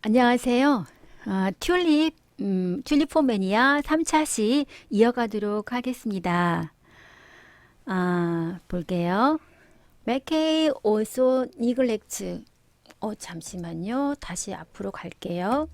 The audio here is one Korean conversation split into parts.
안녕하세요. 튤립 포매니아 3차 시 이어가도록 하겠습니다. 볼게요. 맥케이 also neglects. 잠시만요. 다시 앞으로 갈게요.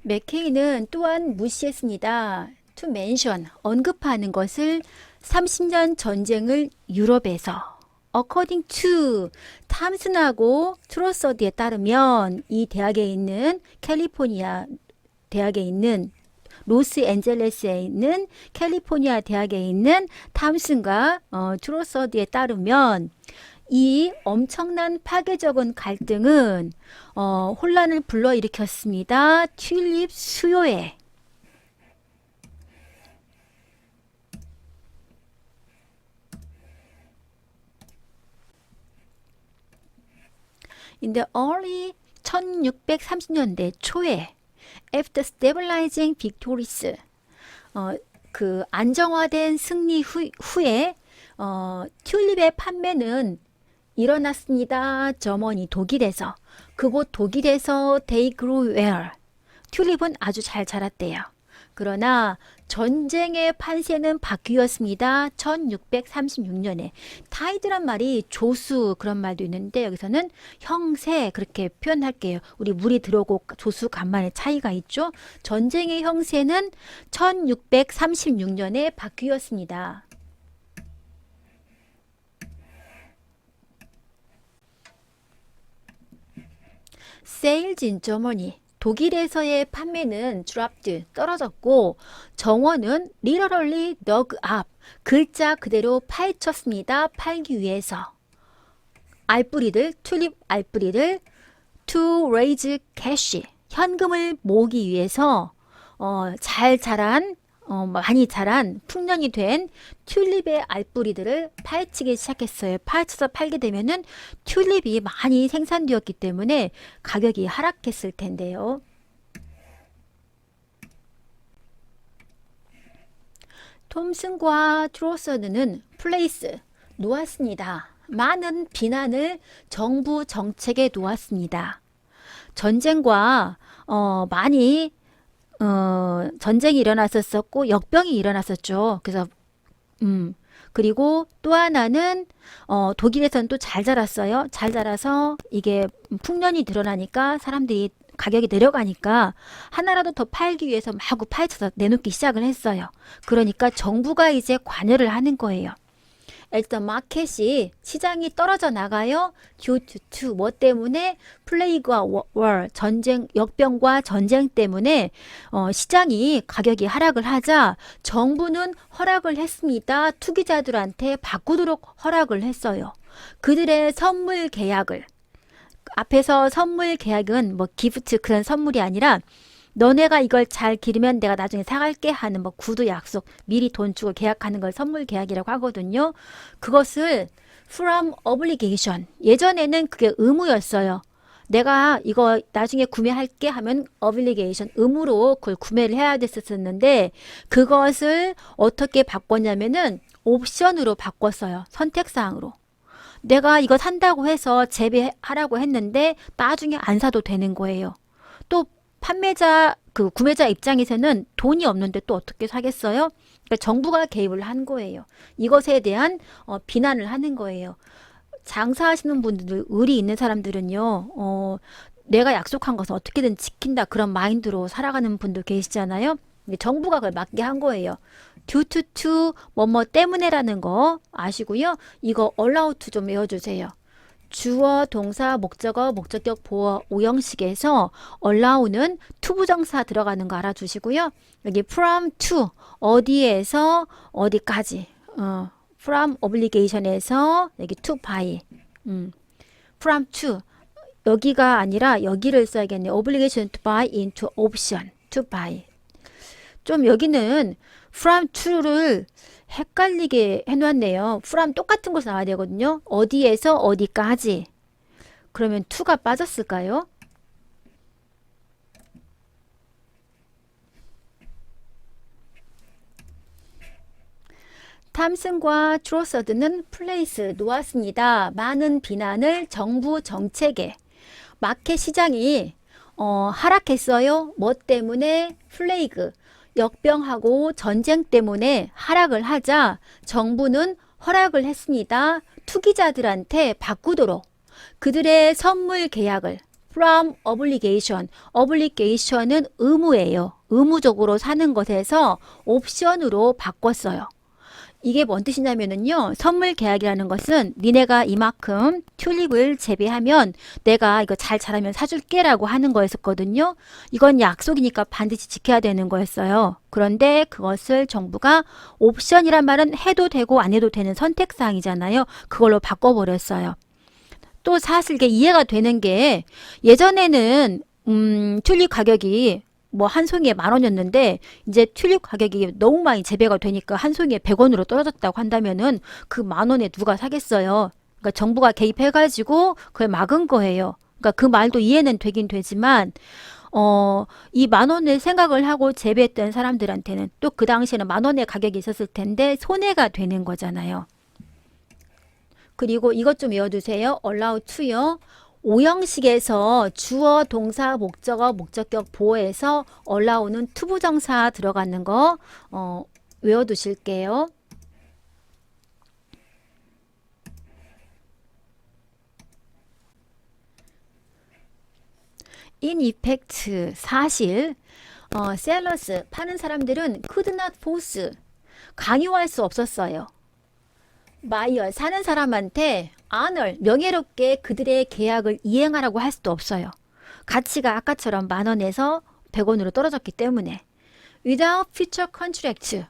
맥케이는 또한 무시했습니다. To mention, 언급하는 것을 30년 전쟁을 유럽에서 According to, 탐슨하고 트로서드에 따르면 이 대학에 있는 캘리포니아 대학에 있는 로스앤젤레스에 있는 캘리포니아 대학에 있는 탐슨과 트로서드에 따르면 이 엄청난 파괴적인 갈등은 혼란을 불러일으켰습니다. 튤립 수요에. In the early 1630년대 초에 after stabilizing victories 그 안정화된 승리 후에 튤립의 판매는 일어났습니다. 저머니 독일에서. 그곳 독일에서 they grew well. 튤립은 아주 잘 자랐대요. 그러나 전쟁의 판세는 바뀌었습니다. 1636년에. 타이드란 말이 조수 그런 말도 있는데 여기서는 형세 그렇게 표현할게요. 우리 물이 들어오고 조수 간만에 차이가 있죠. 전쟁의 형세는 1636년에 바뀌었습니다. Sales in Germany. 독일에서의 판매는 dropped, 떨어졌고 정원은 literally dug up, 글자 그대로 파헤쳤습니다. 팔기 위해서. 알뿌리들, 튤립 알뿌리들 to raise cash, 현금을 모으기 위해서 잘 자란 많이 자란 풍년이 된 튤립의 알뿌리들을 파헤치기 시작했어요. 파헤쳐서 팔게 되면은 튤립이 많이 생산되었기 때문에 가격이 하락했을 텐데요. 톰슨과 트로서드는 플레이스 놓았습니다. 많은 비난을 정부 정책에 놓았습니다. 전쟁과 많이 전쟁이 일어났었고 역병이 일어났었죠. 그래서 그리고 또 하나는 독일에서는 또 잘 자랐어요. 잘 자라서 이게 풍년이 드러나니까 사람들이 가격이 내려가니까 하나라도 더 팔기 위해서 마구 파헤쳐서 내놓기 시작을 했어요. 그러니까 정부가 이제 관여를 하는 거예요. 일단 마켓이 시장이 떨어져 나가요. due to 뭐 때문에 플레이그와 월 전쟁 역병과 전쟁 때문에 시장이 가격이 하락을 하자 정부는 허락을 했습니다. 투기자들한테 바꾸도록 허락을 했어요. 그들의 선물 계약을 앞에서 선물 계약은 뭐 기프트 그런 선물이 아니라 너네가 이걸 잘 기르면 내가 나중에 사갈게 하는 뭐 구두 약속, 미리 돈 주고 계약하는 걸 선물 계약이라고 하거든요. 그것을 from obligation. 예전에는 그게 의무였어요. 내가 이거 나중에 구매할게 하면 obligation, 의무로 그걸 구매를 해야 됐었는데 그것을 어떻게 바꿨냐면은 옵션으로 바꿨어요. 선택사항으로. 내가 이거 산다고 해서 재배하라고 했는데 나중에 안 사도 되는 거예요. 또 판매자, 그 구매자 입장에서는 돈이 없는데 또 어떻게 사겠어요? 그러니까 정부가 개입을 한 거예요. 이것에 대한 비난을 하는 거예요. 장사하시는 분들, 의리 있는 사람들은요, 내가 약속한 것은 어떻게든 지킨다 그런 마인드로 살아가는 분들 계시잖아요. 정부가 그걸 막게 한 거예요. due to 뭐뭐 때문에라는 거 아시고요. 이거 allow to 좀 외워주세요. 주어, 동사, 목적어, 목적격, 보어, 오형식에서 allow는 to 부정사 들어가는 거 알아주시고요. 여기 from to 어디에서 어디까지 from obligation에서 여기 to by from to 여기가 아니라 여기를 써야겠네요. obligation to buy into option to buy 좀 여기는 from to를 헷갈리게 해놨네요. from 똑같은 곳에 나와야 되거든요. 어디에서 어디까지. 그러면 to가 빠졌을까요? 탐슨과 트로서드는 플레이스 놓았습니다. 많은 비난을 정부 정책에 마켓 시장이 하락했어요. 뭐 때문에? 플레이그, 역병하고 전쟁 때문에 하락을 하자 정부는 허락을 했습니다. 투기자들한테 바꾸도록 그들의 선물 계약을 from obligation, obligation은 의무예요. 의무적으로 사는 것에서 옵션으로 바꿨어요. 이게 뭔 뜻이냐면은요, 선물 계약이라는 것은 니네가 이만큼 튤립을 재배하면 내가 이거 잘 자라면 사줄게 라고 하는 거였었거든요. 이건 약속이니까 반드시 지켜야 되는 거였어요. 그런데 그것을 정부가 옵션이란 말은 해도 되고 안 해도 되는 선택사항이잖아요. 그걸로 바꿔버렸어요. 또 사실 이게 이해가 되는 게 예전에는 튤립 가격이 뭐 한 송이에 10,000원이었는데 이제 튤립 가격이 너무 많이 재배가 되니까 한 송이에 100원으로 떨어졌다고 한다면은 그 10,000원에 누가 사겠어요. 그러니까 정부가 개입해가지고 그걸 막은 거예요. 그러니까 그 말도 이해는 되긴 되지만 이 10,000원을 생각을 하고 재배했던 사람들한테는 또 그 당시에는 10,000원의 가격이 있었을 텐데 손해가 되는 거잖아요. 그리고 이것 좀 외워두세요. allow to요. 오형식에서 주어, 동사, 목적어, 목적격 보어에서 allow는 투부정사 들어가는 거 외워두실게요. in effect, 사실 sellers, 파는 사람들은 could not force, 강요할 수 없었어요. buyer, 사는 사람한테 honor, 명예롭게 그들의 계약을 이행하라고 할 수도 없어요. 가치가 아까처럼 10,000원에서 100원으로 떨어졌기 때문에 without future contract,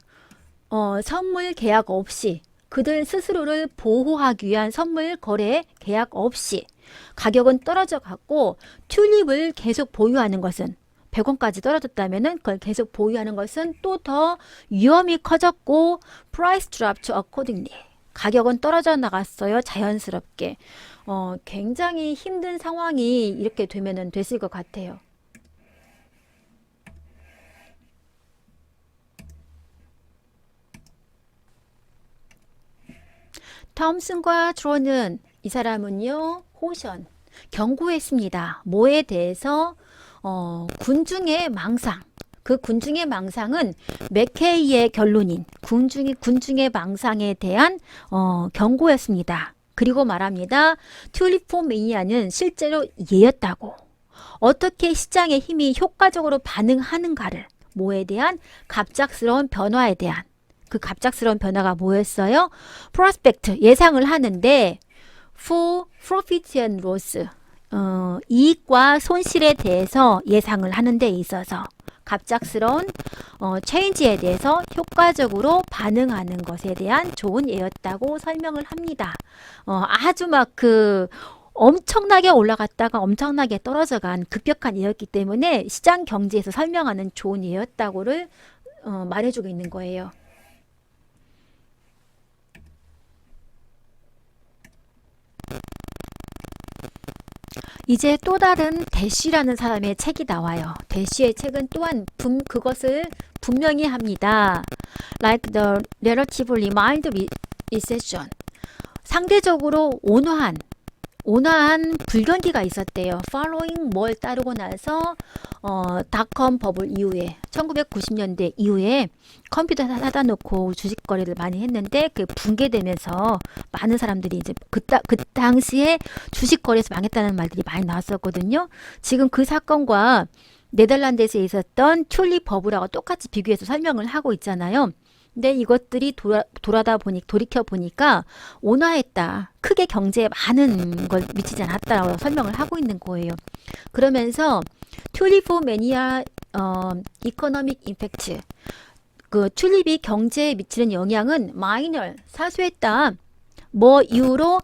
선물 계약 없이 그들 스스로를 보호하기 위한 선물 거래 계약 없이 가격은 떨어져 갔고 튤립을 계속 보유하는 것은 100원까지 떨어졌다면 그걸 계속 보유하는 것은 또 더 위험이 커졌고 price dropped accordingly. 가격은 떨어져 나갔어요. 자연스럽게. 굉장히 힘든 상황이 이렇게 되면은 됐을 것 같아요. 톰슨과 트로는 이 사람은요, 호션, 경고했습니다. 뭐에 대해서? 군중의 망상. 그 군중의 망상은 맥케이의 결론인 군중의 망상에 대한 경고였습니다. 그리고 말합니다. 튤립포매니아는 실제로 얘였다고. 어떻게 시장의 힘이 효과적으로 반응하는가를, 뭐에 대한? 갑작스러운 변화에 대한. 그 갑작스러운 변화가 뭐였어요? 프로스펙트, 예상을 하는데 for profit and loss, 이익과 손실에 대해서 예상을 하는 데 있어서 갑작스러운 체인지에 대해서 효과적으로 반응하는 것에 대한 좋은 예였다고 설명을 합니다. 아주 막 엄청나게 올라갔다가 엄청나게 떨어져간 급격한 예였기 때문에 시장 경제에서 설명하는 좋은 예였다고를 말해주고 있는 거예요. 이제 또 다른 대쉬라는 사람의 책이 나와요. 대쉬의 책은 또한 그것을 분명히 합니다. Like the relatively mild recession. 상대적으로 온화한 불경기가 있었대요. Following 뭘 따르고 나서 닷컴 버블 이후에 1990년대 이후에 컴퓨터 사다 놓고 주식 거래를 많이 했는데 그 붕괴되면서 많은 사람들이 이제 그 당시에 주식 거래에서 망했다는 말들이 많이 나왔었거든요. 지금 그 사건과 네덜란드에서 있었던 튤립 버블하고 똑같이 비교해서 설명을 하고 있잖아요. 근데 이것들이 돌이켜 보니까 온화했다. 크게 경제에 많은 걸 미치지 않았다라고 설명을 하고 있는 거예요. 그러면서 튤립포매니아 이코노믹 임팩트, 그 튤립이 경제에 미치는 영향은 마이너, 사소했다. 뭐 이유로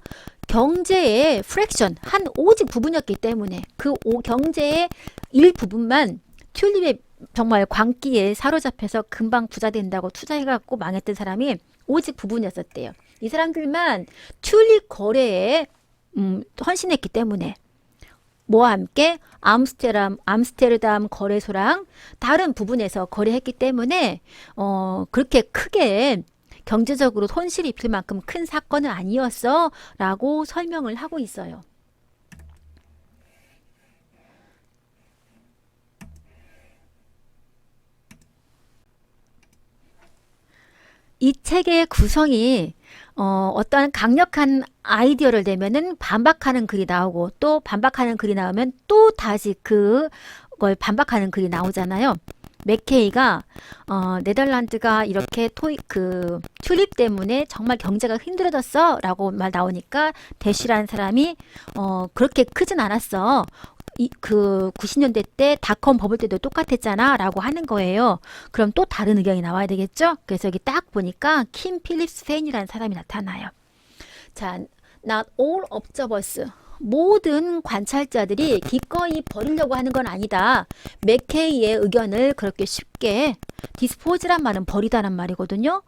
경제의 프랙션, 한 오직 부분이었기 때문에 그 경제의 일부분만 튤립의 정말 광기에 사로잡혀서 금방 부자 된다고 투자해갖고 망했던 사람이 오직 부분이었었대요. 이 사람들만 튤립 거래에 헌신했기 때문에 뭐와 함께 암스테르담 거래소랑 다른 부분에서 거래했기 때문에 그렇게 크게 경제적으로 손실이 입힐 만큼 큰 사건은 아니었어 라고 설명을 하고 있어요. 이 책의 구성이 어떤 강력한 아이디어를 내면은 반박하는 글이 나오고 또 반박하는 글이 나오면 또 다시 그걸 반박하는 글이 나오잖아요. 맥케이가 네덜란드가 이렇게 튤립 때문에 정말 경제가 힘들어졌어 라고 말 나오니까 대쉬라는 사람이 그렇게 크진 않았어. 그 90년대 때 닷컴 버블 때도 똑같았잖아 라고 하는 거예요. 그럼 또 다른 의견이 나와야 되겠죠? 그래서 여기 딱 보니까 킴 필립스 페인이라는 사람이 나타나요. 자, not all observers. 모든 관찰자들이 기꺼이 버리려고 하는 건 아니다. 맥케이의 의견을 그렇게 쉽게 디스포즈란 말은 버리다는 말이거든요.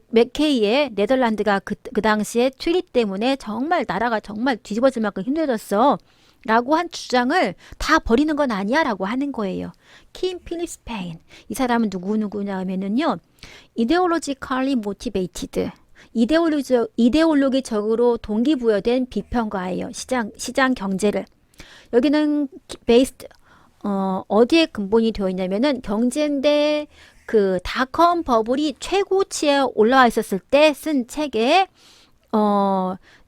맥케이의 네덜란드가 그 당시에 튤립 때문에 정말 나라가 정말 뒤집어질 만큼 힘들어졌어 라고 한 주장을 다 버리는 건 아니야 라고 하는 거예요. 킴 필립스 페인. 이 사람은 누구냐 하면은요, ideologically motivated, 이데올로기적으로 동기부여된 비평가예요. 시장 경제를. 여기는 based, 어디에 근본이 되어 있냐면은 경제인데 그 닷컴 버블이 최고치에 올라와 있었을 때 쓴 책에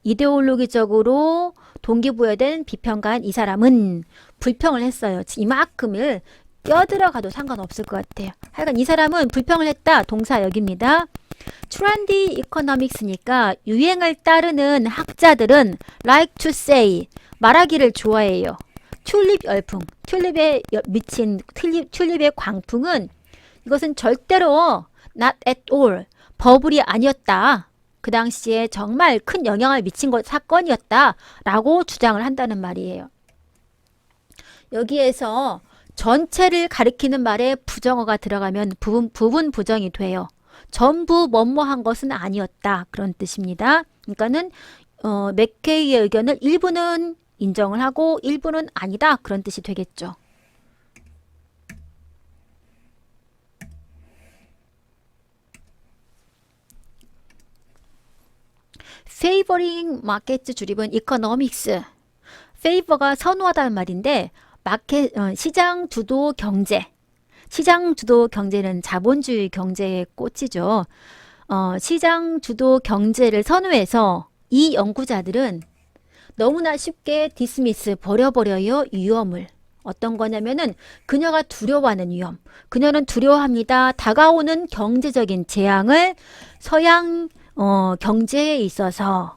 이데올로기적으로 동기부여된 비평가인 이 사람은 불평을 했어요. 이만큼을 껴들어가도 상관없을 것 같아요. 하여간 이 사람은 불평을 했다. 동사 여기입니다. 트렌디 이코노믹스니까 유행을 따르는 학자들은 like to say, 말하기를 좋아해요. 튤립 열풍, 튤립에 미친 튤립의 광풍은 이것은 절대로 not at all, 버블이 아니었다. 그 당시에 정말 큰 영향을 미친 사건이었다 라고 주장을 한다는 말이에요. 여기에서 전체를 가리키는 말에 부정어가 들어가면 부분 부정이 돼요. 전부 뭐뭐한 것은 아니었다 그런 뜻입니다. 그러니까는 맥케이의 의견을 일부는 인정을 하고 일부는 아니다 그런 뜻이 되겠죠. favoring market driven economics. favor가 선호하다는 말인데 시장 주도 경제. 시장 주도 경제는 자본주의 경제의 꽃이죠. 시장 주도 경제를 선호해서 이 연구자들은 너무나 쉽게 디스미스 버려버려요. 위험을. 어떤 거냐면은 그녀가 두려워하는 위험. 그녀는 두려워합니다. 다가오는 경제적인 재앙을 서양 경제에 있어서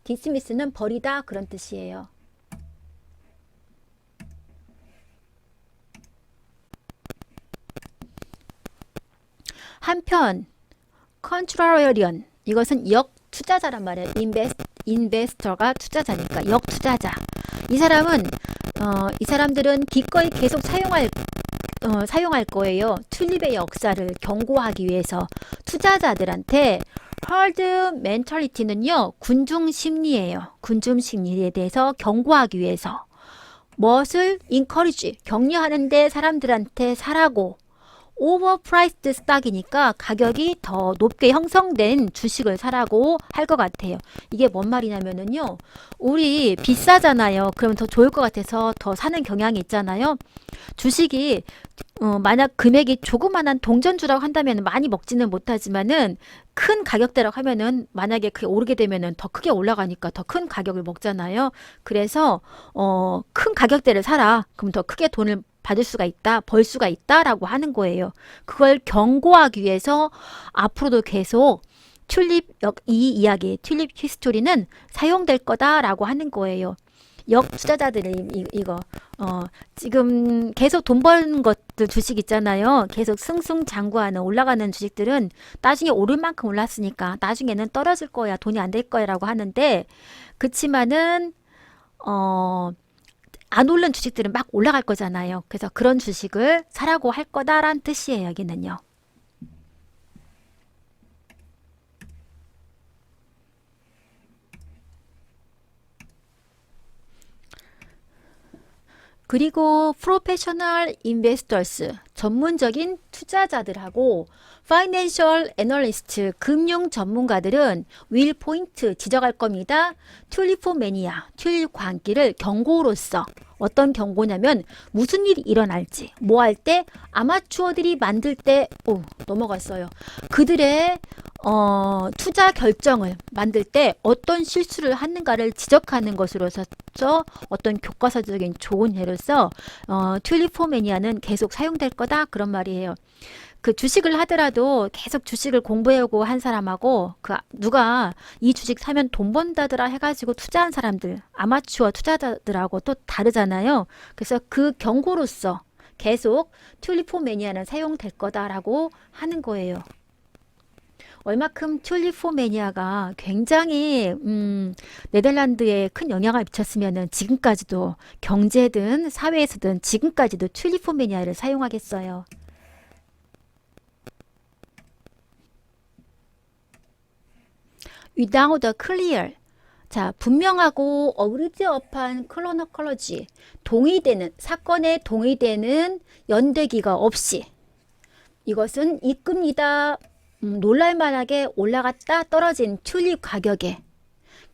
디스미스는 버리다 그런 뜻이에요. 한편 contrarian 이것은 역투자자란 말이에요. 인베스터가 투자자니까 역투자자. 이 사람들은 기꺼이 계속 사용할 거예요. 튤립의 역사를 경고하기 위해서. 투자자들한테 herd mentality는요, 군중 심리예요. 군중 심리에 대해서 경고하기 위해서. 무엇을 encourage, 격려하는데 사람들한테 사라고. 오버프라이스드 스탁이니까 가격이 더 높게 형성된 주식을 사라고 할 것 같아요. 이게 뭔 말이냐면은요, 우리 비싸잖아요. 그러면 더 좋을 것 같아서 더 사는 경향이 있잖아요. 주식이 만약 금액이 조그만한 동전주라고 한다면 많이 먹지는 못하지만은 큰 가격대라고 하면은 만약에 그게 오르게 되면은 더 크게 올라가니까 더 큰 가격을 먹잖아요. 그래서 큰 가격대를 사라. 그럼 더 크게 돈을 받을 수가 있다, 벌 수가 있다라고 하는 거예요. 그걸 경고하기 위해서 앞으로도 계속 이 이야기, 튤립 히스토리는 사용될 거다라고 하는 거예요. 역투자자들이 이거 지금 계속 돈 버는 것들 주식 있잖아요. 계속 승승장구하는 올라가는 주식들은 나중에 오를 만큼 올랐으니까 나중에는 떨어질 거야, 돈이 안 될 거야라고 하는데 그치만은 안 오른 주식들은 막 올라갈 거잖아요. 그래서 그런 주식을 사라고 할 거다라는 뜻이에요. 여기는요. 그리고 프로페셔널 인베스터스, 전문적인 투자자들하고 파이낸셜 애널리스트, 금융 전문가들은 윌 포인트 지적할 겁니다. 튤립포 매니아, 튤립 광기를 경고로서 어떤 경고냐면 무슨 일이 일어날지 뭐 할 때 아마추어들이 만들 때 넘어갔어요. 그들의 투자 결정을 만들 때 어떤 실수를 하는가를 지적하는 것으로서 어떤 교과서적인 좋은 예로서 튤리포매니아는 계속 사용될 거다 그런 말이에요. 그 주식을 하더라도 계속 주식을 공부해오고 한 사람하고 누가 이 주식 사면 돈 번다더라 해가지고 투자한 사람들 아마추어 투자자들하고 또 다르잖아요. 그래서 그 경고로서 계속 튤리포매니아는 사용될 거다라고 하는 거예요. 얼마큼 튤리포매니아가 굉장히 네덜란드에 큰 영향을 미쳤으면은 지금까지도 경제든 사회에서든 지금까지도 튤리포매니아를 사용하겠어요. without a clear. 자, 분명하고 어그리드업한 크로노컬러지. 동의되는, 사건에 동의되는 연대기가 없이. 이것은 입금이다. 놀랄만하게 올라갔다 떨어진 튤립 가격에.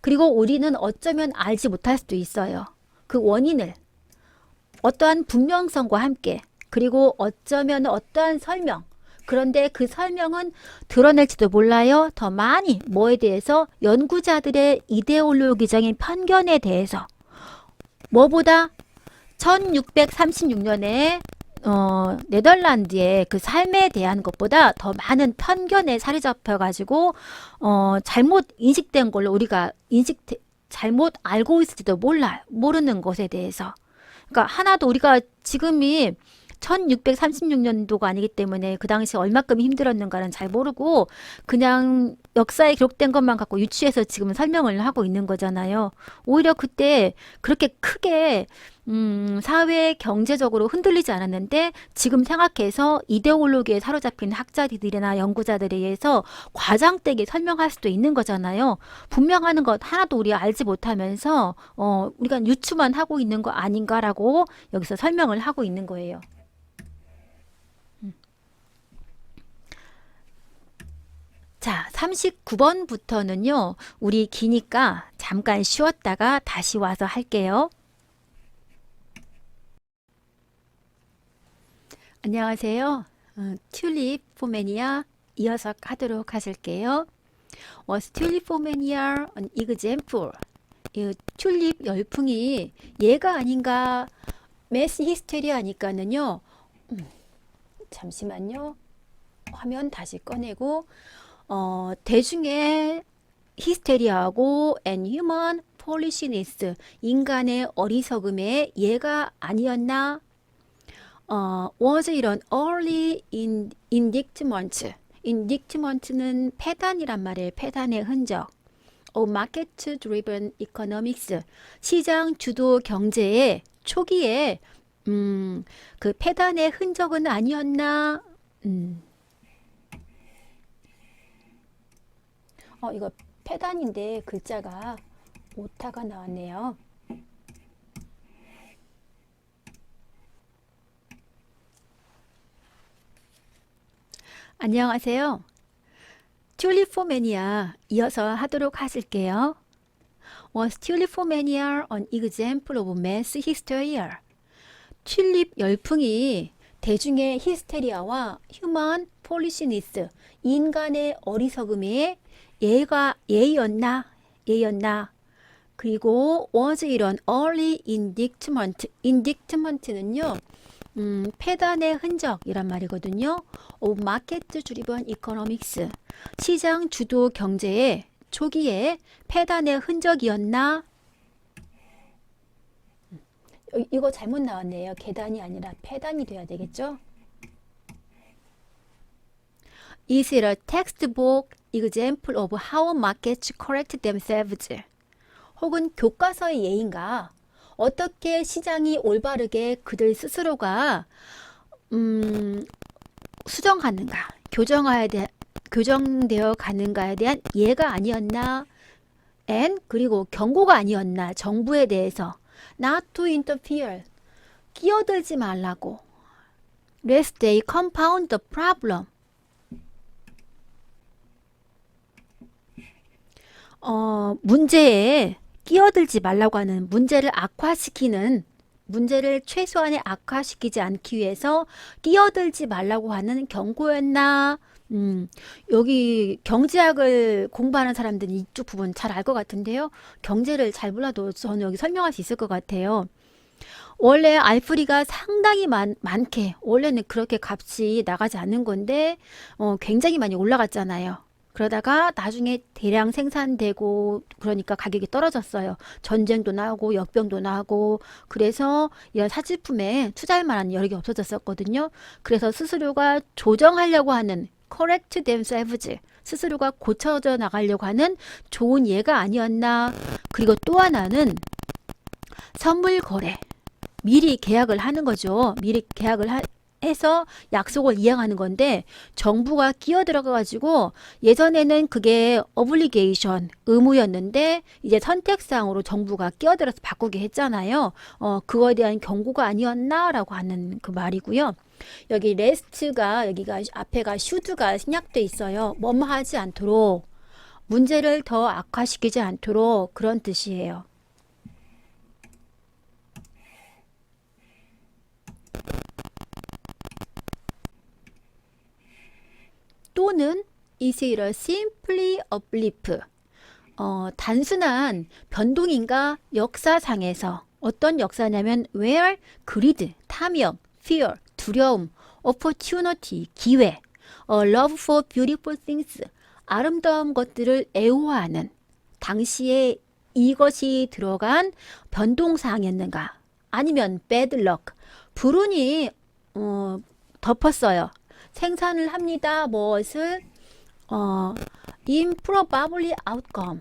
그리고 우리는 어쩌면 알지 못할 수도 있어요. 그 원인을. 어떠한 분명성과 함께. 그리고 어쩌면 어떠한 설명. 그런데 그 설명은 드러낼지도 몰라요. 더 많이 뭐에 대해서 연구자들의 이데올로기적인 편견에 대해서 뭐보다 1636년에 네덜란드의 그 삶에 대한 것보다 더 많은 편견에 사로잡혀 가지고 잘못 인식된 걸로 우리가 잘못 알고 있을지도 모르는 것에 대해서. 그러니까 하나도 우리가 지금이 1636년도가 아니기 때문에 그 당시 얼마큼 힘들었는가는 잘 모르고 그냥 역사에 기록된 것만 갖고 유추해서 지금 설명을 하고 있는 거잖아요. 오히려 그때 그렇게 크게 사회 경제적으로 흔들리지 않았는데 지금 생각해서 이데올로기에 사로잡힌 학자들이나 연구자들에 의해서 과장되게 설명할 수도 있는 거잖아요. 분명하는 것 하나도 우리가 알지 못하면서 우리가 유추만 하고 있는 거 아닌가라고 여기서 설명을 하고 있는 거예요. 자, 39번부터는요, 우리 기니까 잠깐 쉬었다가 다시 와서 할게요. 안녕하세요. 튤리포매니아 이어서 하도록 하실게요. Was 튤리포매니아 an example? 이 튤립 열풍이 얘가 아닌가? 매스 히스테리아니까는요. 잠시만요. 화면 다시 꺼내고 대중의 히스테리아하고 and human foolishness 인간의 어리석음의 예가 아니었나? was it an early indictment? indictment는 패단이란 말이에요. 패단의 흔적. market driven economics 시장 주도 경제의 초기에 그 패단의 흔적은 아니었나? 이거 패단인데 글자가 오타가 나왔네요. 안녕하세요. 튤리포매니아 이어서 하도록 하실게요. Was 튤리포매니아 an example of mass hysteria? 튤립 열풍이 대중의 히스테리아와 휴먼 폴리시니스 인간의 어리석음의 예였나? 그리고 was it an early indictment? indictment는요. 패단의 흔적이란 말이거든요. of market driven economics 시장 주도 경제의 초기에 패단의 흔적이었나? 이거 잘못 나왔네요. 계단이 아니라 패단이 돼야 되겠죠? Is it a textbook example of how markets correct themselves? 혹은 교과서의 예인가? 어떻게 시장이 올바르게 그들 스스로가 수정하는가? 교정되어 가는가에 대한 예가 아니었나? and 그리고 경고가 아니었나? 정부에 대해서 not to interfere 끼어들지 말라고 lest they compound the problem 문제에 끼어들지 말라고 하는 문제를 악화시키는 문제를 최소한에 악화시키지 않기 위해서 끼어들지 말라고 하는 경고였나? 여기 경제학을 공부하는 사람들은 이쪽 부분 잘 알 것 같은데요. 경제를 잘 몰라도 저는 여기 설명할 수 있을 것 같아요. 원래 알프리가 상당히 많게, 원래는 그렇게 값이 나가지 않는 건데, 굉장히 많이 올라갔잖아요. 그러다가 나중에 대량 생산되고, 그러니까 가격이 떨어졌어요. 전쟁도 나고, 역병도 나고, 그래서 이런 사치품에 투자할 만한 여력이 없어졌었거든요. 그래서 스스로가 조정하려고 하는, correct themselves, 스스로가 고쳐져 나가려고 하는 좋은 예가 아니었나. 그리고 또 하나는 선물 거래. 미리 계약을 하는 거죠. 미리 계약을 해서 약속을 이행하는 건데 정부가 끼어들어가 가지고 예전에는 그게 obligation, 의무였는데 이제 선택사항으로 정부가 끼어들어서 바꾸게 했잖아요. 그거에 대한 경고가 아니었나라고 하는 그 말이고요. 여기 rest가 여기가 앞에가 should가 생략돼 있어요. 뭐뭐 하지 않도록, 문제를 더 악화시키지 않도록, 그런 뜻이에요. 또는 is it a simply a blip? 단순한 변동인가? 역사상에서 어떤 역사냐면 where greed, 탐욕, fear, 두려움, opportunity, 기회, love for beautiful things, 아름다운 것들을 애호하는 당시에 이것이 들어간 변동사항이었는가? 아니면 bad luck, 불운이 덮었어요. 생산을 합니다. 무엇을? improbably outcome,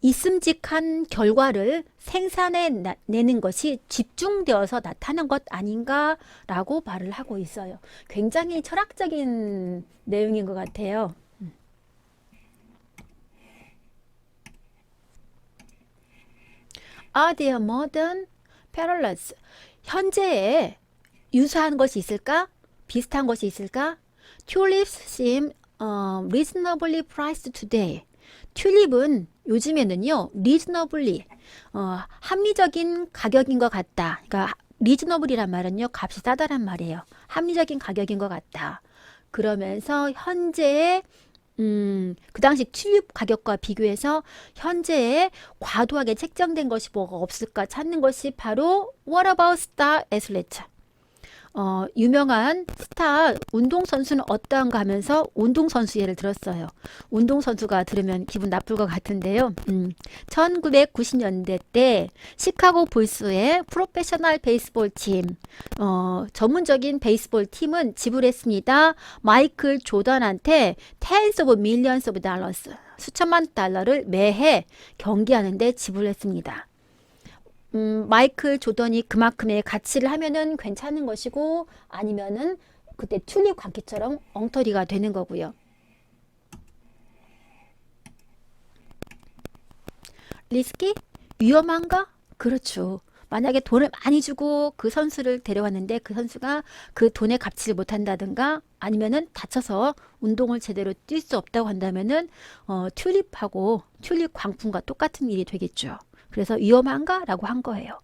있음직한 결과를 생산해내는 것이 집중되어서 나타난 것 아닌가 라고 말을 하고 있어요. 굉장히 철학적인 내용인 것 같아요. Are there modern parallels? 현재에 유사한 것이 있을까? 비슷한 것이 있을까? Tulips seem reasonably priced today. 튤립은 요즘에는요, reasonably, 합리적인 가격인 것 같다. 그러니까 reasonable이란 말은요, 값이 싸다란 말이에요. 합리적인 가격인 것 같다. 그러면서 현재의 그 당시 튤립 가격과 비교해서 현재에 과도하게 책정된 것이 뭐가 없을까 찾는 것이 바로 What about star athlete? 유명한 스타 운동선수는 어떠한가 하면서 운동선수 예를 들었어요. 운동선수가 들으면 기분 나쁠 것 같은데요. 1990년대 때 시카고 불스의 프로페셔널 베이스볼 팀, 전문적인 베이스볼 팀은 지불했습니다. 마이클 조던한테 tens of millions of dollars, 수천만 달러를 매해 경기하는데 지불했습니다. 마이클 조던이 그만큼의 가치를 하면은 괜찮은 것이고 아니면은 그때 튤립 광기처럼 엉터리가 되는 거고요. 리스키? 위험한가? 그렇죠. 만약에 돈을 많이 주고 그 선수를 데려왔는데 그 선수가 그 돈의 값지를 못한다든가 아니면은 다쳐서 운동을 제대로 뛸 수 없다고 한다면은 튤립하고 튤립 광풍과 똑같은 일이 되겠죠. 그래서 위험한가? 라고 한 거예요.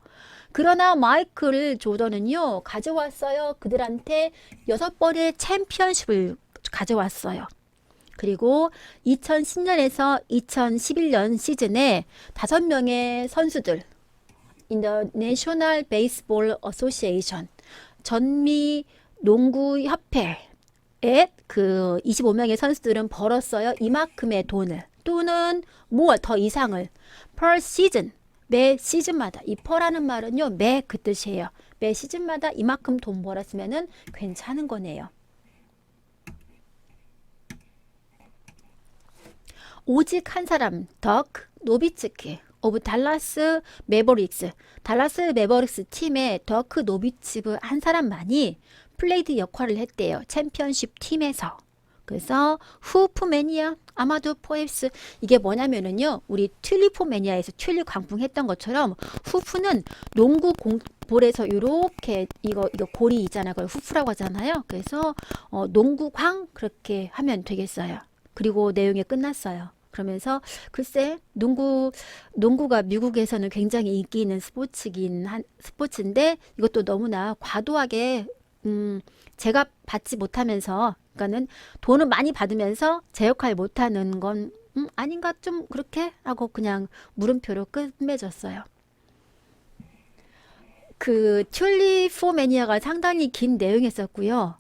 그러나 마이클 조던은요, 가져왔어요. 그들한테 6번의 챔피언십을 가져왔어요. 그리고 2010년에서 2011년 시즌에 5명의 선수들, in the National Baseball Association, 전미 농구 협회에 그 25명의 선수들은 벌었어요. 이만큼의 돈을 또는 뭐 더 이상을 per season, 매 시즌마다. 이 per라는 말은요, 매 그 뜻이에요. 매 시즌마다 이만큼 돈 벌었으면은 괜찮은 거네요. 오직 한 사람, 덕 노비츠키 오브 달라스 매버릭스, 달라스 매버릭스 팀의 더크 노비츠브 한 사람만이 플레이드 역할을 했대요. 챔피언십 팀에서. 그래서 후프매니아, 아마도 포엡스, 이게 뭐냐면은요, 우리 튤리포매니아에서 튤립 광풍했던 것처럼 후프는 농구 볼에서 이렇게 이거 골이 있잖아요. 그걸 후프라고 하잖아요. 그래서 농구광 그렇게 하면 되겠어요. 그리고 내용이 끝났어요. 그러면서 글쎄 농구가 미국에서는 굉장히 인기 있는 스포츠인데 이것도 너무나 과도하게 제가 받지 못하면서 그러니까는 돈을 많이 받으면서 제 역할 못하는 건 아닌가 좀 그렇게 하고 그냥 물음표로 끝맺었어요. 그 튤립 포 매니아가 상당히 긴 내용이었었고요.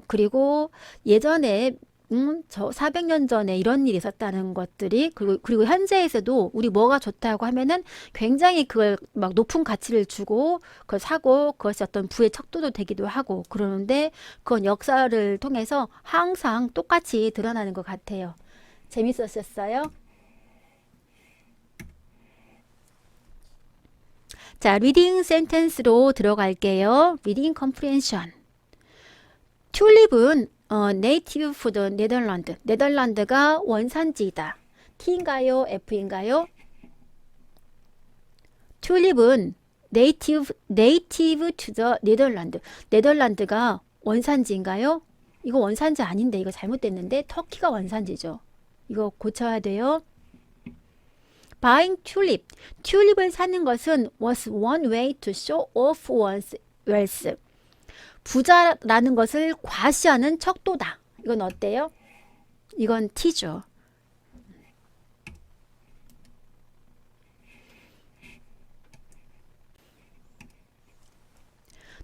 그리고 예전에 저 400년 전에 이런 일이 있었다는 것들이 그리고 현재에서도 우리 뭐가 좋다고 하면은 굉장히 그걸 막 높은 가치를 주고 그걸 사고 그것이 어떤 부의 척도도 되기도 하고 그러는데 그건 역사를 통해서 항상 똑같이 드러나는 것 같아요. 재밌었어요? 자, 리딩 센텐스로 들어갈게요. 리딩 컴프레hension. 튤립은 네이티브 푸드 네덜란드. 네덜란드가 원산지이다. T인가요? F인가요? 튤립은 네이티브 투 더 네덜란드. 네덜란드가 원산지인가요? 이거 원산지 아닌데 이거 잘못됐는데 터키가 원산지죠. 이거 고쳐야 돼요. Buying tulip. 튤립을 사는 것은 was one way to show off one's wealth. 부자라는 것을 과시하는 척도다. 이건 어때요? 이건 T죠.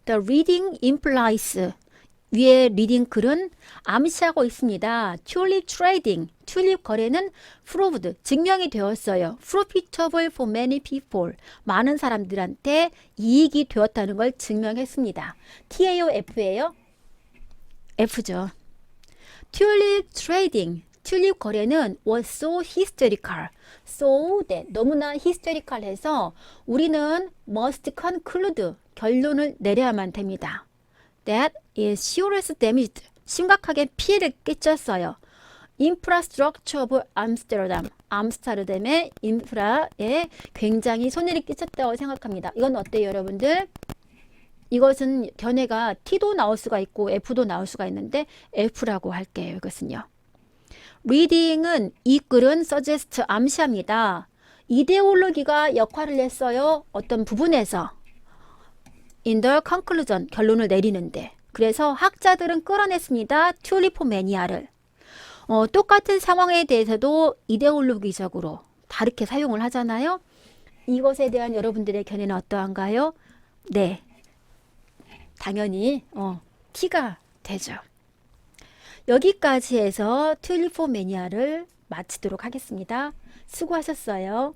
The reading implies. 위에 리딩 글은 암시하고 있습니다. 튤립 트레이딩, 튤립 거래는 proved, 증명이 되었어요. profitable for many people, 많은 사람들한테 이익이 되었다는 걸 증명했습니다. T예요, F예요? F죠. 튤립 트레이딩, 튤립 거래는 was so hysterical, so that 너무나 hysterical해서 우리는 must conclude, 결론을 내려야만 됩니다. That is serious damage. 심각하게 피해를 끼쳤어요. Infrastructure of Amsterdam. 암스테르담의 인프라에 굉장히 손해를 끼쳤다고 생각합니다. 이건 어때요, 여러분들? 이것은 견해가 T도 나올 수가 있고 F도 나올 수가 있는데 F라고 할게요. 이것은요. Reading은 이 글은 suggest 암시합니다. 이데올로기가 역할을 했어요. 어떤 부분에서. In the conclusion, 결론을 내리는데. 그래서 학자들은 끌어냈습니다. 튤립 매니아를. 똑같은 상황에 대해서도 이데올로기적으로 다르게 사용을 하잖아요. 이것에 대한 여러분들의 견해는 어떠한가요? 네, 당연히 T가 되죠. 여기까지 해서 튤립 매니아를 마치도록 하겠습니다. 수고하셨어요.